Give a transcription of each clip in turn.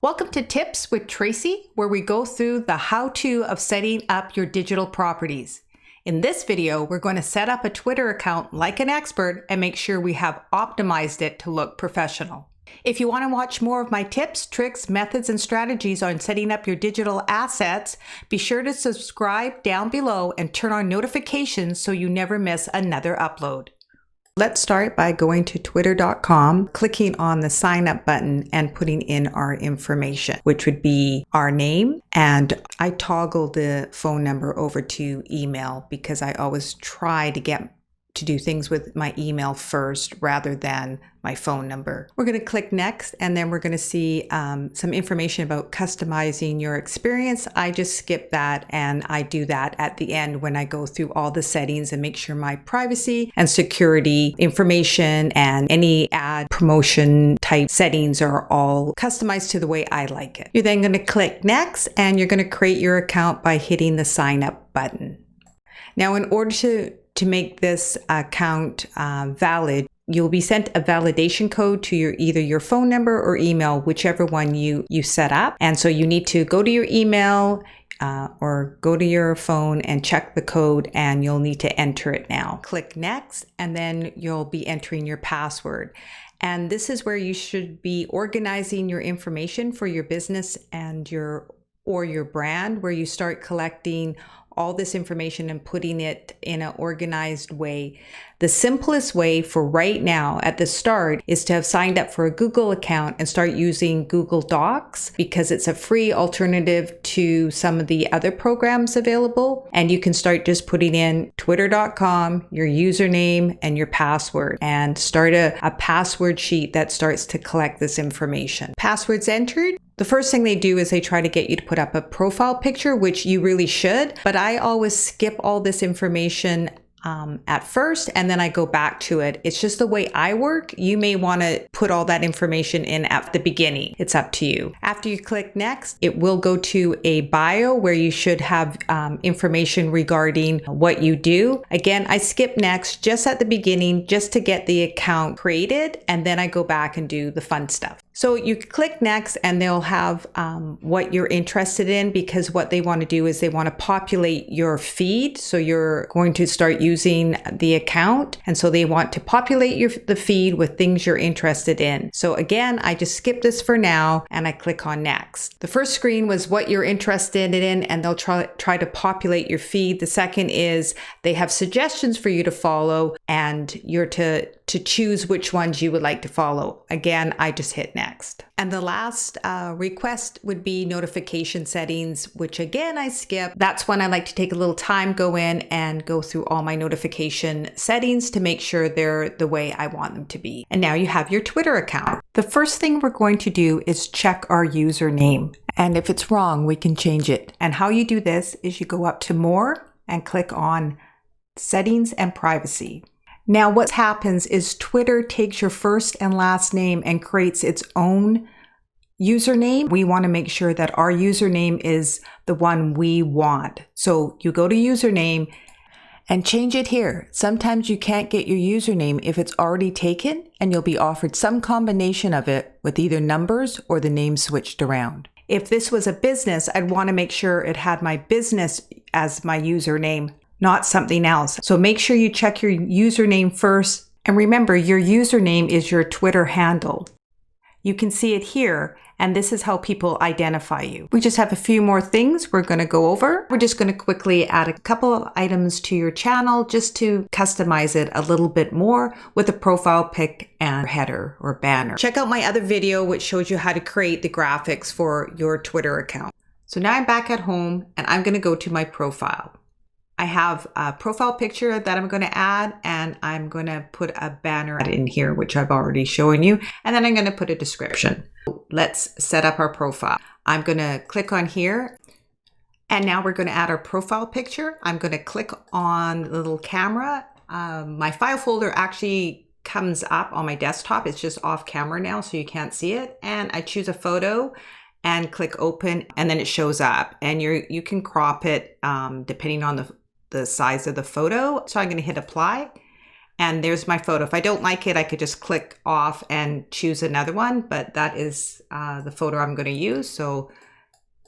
Welcome to Tips with Tracy, where we go through the how-to of setting up your digital properties. In this video, we're going to set up a Twitter account like an expert and make sure we have optimized it to look professional. If you want to watch more of my tips, tricks, methods, and strategies on setting up your digital assets, be sure to subscribe down below and turn on notifications so you never miss another upload. Let's start by going to twitter.com, clicking on the sign up button and putting in our information, which would be our name. And I toggle the phone number over to email because I always try to get to do things with my email first rather than my phone number. We're going to click next, and then we're going to see some information about customizing your experience. I just skip that, and I do that at the end when I go through all the settings and make sure my privacy and security information and any ad promotion type settings are all customized to the way I like it. You're then going to click next, and you're going to create your account by hitting the sign up button. Now, in order to make this account valid, you'll be sent a validation code to either your phone number or email, whichever one you set up. And so you need to go to your email or go to your phone and check the code, and you'll need to enter it now. Click next, and then you'll be entering your password. And this is where you should be organizing your information for your business and your brand, where you start collecting all this information and putting it in an organized way. The simplest way for right now at the start is to have signed up for a Google account and start using Google Docs, because it's a free alternative to some of the other programs available. And you can start just putting in twitter.com, your username and your password, and start a password sheet that starts to collect this information. Passwords entered. The first thing they do is they try to get you to put up a profile picture, which you really should, but I always skip all this information at first, and then I go back to it. It's just the way I work. You may want to put all that information in at the beginning. It's up to you. After you click next, it will go to a bio where you should have information regarding what you do. Again, I skip next just at the beginning just to get the account created, and then I go back and do the fun stuff. So you click next, and they'll have what you're interested in, because what they want to do is they want to populate your feed. So you're going to start using the account, and so they want to populate the feed with things you're interested in. So again, I just skip this for now, and I click on next. The first screen was what you're interested in, and they'll try to populate your feed. The second is they have suggestions for you to follow, and you're to choose which ones you would like to follow. Again, I just hit next. And the last request would be notification settings, which again, I skip. That's when I like to take a little time, go in and go through all my notification settings to make sure they're the way I want them to be. And now you have your Twitter account. The first thing we're going to do is check our username. And if it's wrong, we can change it. And how you do this is you go up to More and click on Settings and Privacy. Now what happens is Twitter takes your first and last name and creates its own username. We want to make sure that our username is the one we want. So you go to username and change it here. Sometimes you can't get your username if it's already taken, and you'll be offered some combination of it with either numbers or the name switched around. If this was a business, I'd want to make sure it had my business as my username, not something else. So make sure you check your username first. And remember, your username is your Twitter handle. You can see it here, and this is how people identify you. We just have a few more things we're going to go over. We're just going to quickly add a couple of items to your channel just to customize it a little bit more with a profile pic and header or banner. Check out my other video, which shows you how to create the graphics for your Twitter account. So now I'm back at home, and I'm going to go to my profile. I have a profile picture that I'm going to add, and I'm going to put a banner in here, which I've already shown you. And then I'm going to put a description. Let's set up our profile. I'm going to click on here, and now we're going to add our profile picture. I'm going to click on the little camera. My file folder actually comes up on my desktop. It's just off camera now, so you can't see it. And I choose a photo and click open, and then it shows up, and you can crop it depending on the size of the photo. So I'm going to hit apply, And there's my photo. If I don't like it, I could just click off and choose another one, but that is the photo I'm going to use. So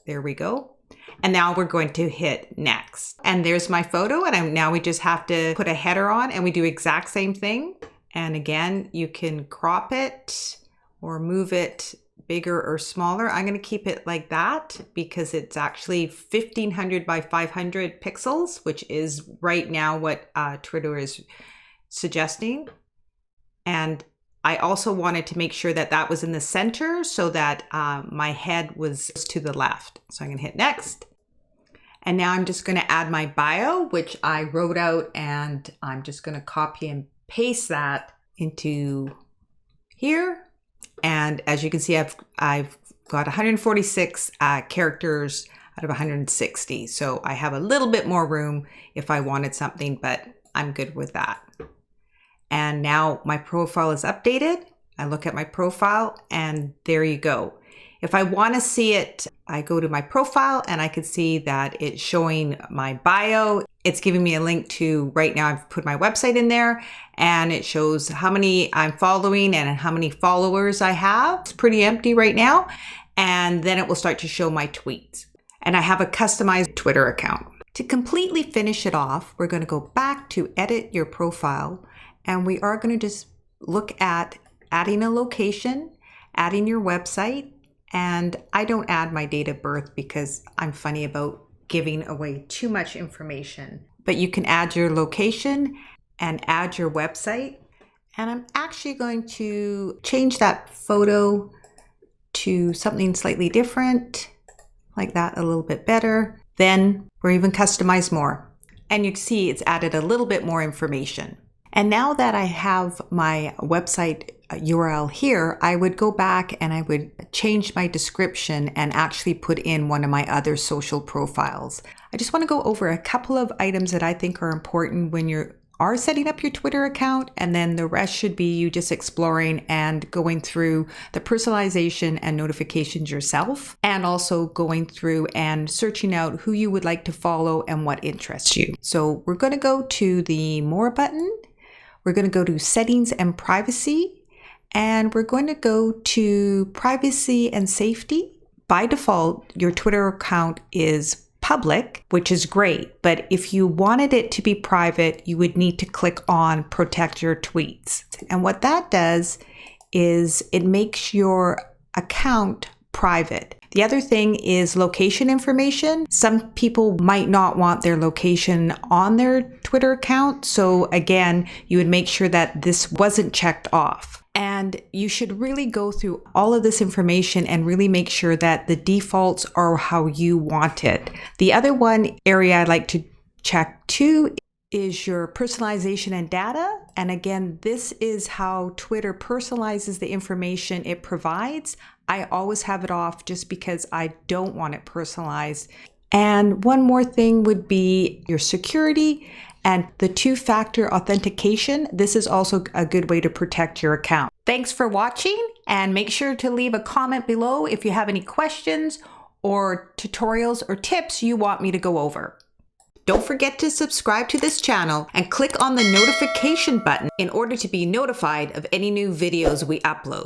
there we go. And now we're going to hit next. And there's my photo. And now we just have to put a header on, and we do exact same thing. And again, you can crop it or move it bigger or smaller. I'm going to keep it like that because it's actually 1500 by 500 pixels, which is right now what Twitter is suggesting. And I also wanted to make sure that that was in the center so that my head was to the left. So I'm going to hit next. And now I'm just going to add my bio, which I wrote out, and I'm just going to copy and paste that into here. And as you can see, I've got 146 characters out of 160. So I have a little bit more room if I wanted something, but I'm good with that. And now my profile is updated. I look at my profile and there you go. If I want to see it, I go to my profile and I can see that it's showing my bio. It's giving me a link to, right now I've put my website in there, and it shows how many I'm following and how many followers I have. It's pretty empty right now. And then it will start to show my tweets. And I have a customized Twitter account. To completely finish it off, we're going to go back to edit your profile. And we are going to just look at adding a location, adding your website, and I don't add my date of birth because I'm funny about giving away too much information. But you can add your location and add your website. And I'm actually going to change that photo to something slightly different, like that, a little bit better. Then we're even customize more. And you can see it's added a little bit more information. And now that I have my website URL here, I would go back and I would change my description and actually put in one of my other social profiles. I just want to go over a couple of items that I think are important when you are setting up your Twitter account, and then the rest should be you just exploring and going through the personalization and notifications yourself, and also going through and searching out who you would like to follow and what interests you. So we're going to go to the More button. We're going to go to Settings and Privacy, and we're going to go to Privacy and Safety. By default, your Twitter account is public, which is great, but if you wanted it to be private, you would need to click on Protect Your Tweets. And what that does is it makes your account private. The other thing is location information. Some people might not want their location on their Twitter account. So again, you would make sure that this wasn't checked off. And you should really go through all of this information and really make sure that the defaults are how you want it. The other one area I'd like to check too is your personalization and data. And again, this is how Twitter personalizes the information it provides. I always have it off just because I don't want it personalized. And one more thing would be your security and the two-factor authentication. This is also a good way to protect your account. Thanks for watching, and make sure to leave a comment below if you have any questions or tutorials or tips you want me to go over. Don't forget to subscribe to this channel and click on the notification button in order to be notified of any new videos we upload.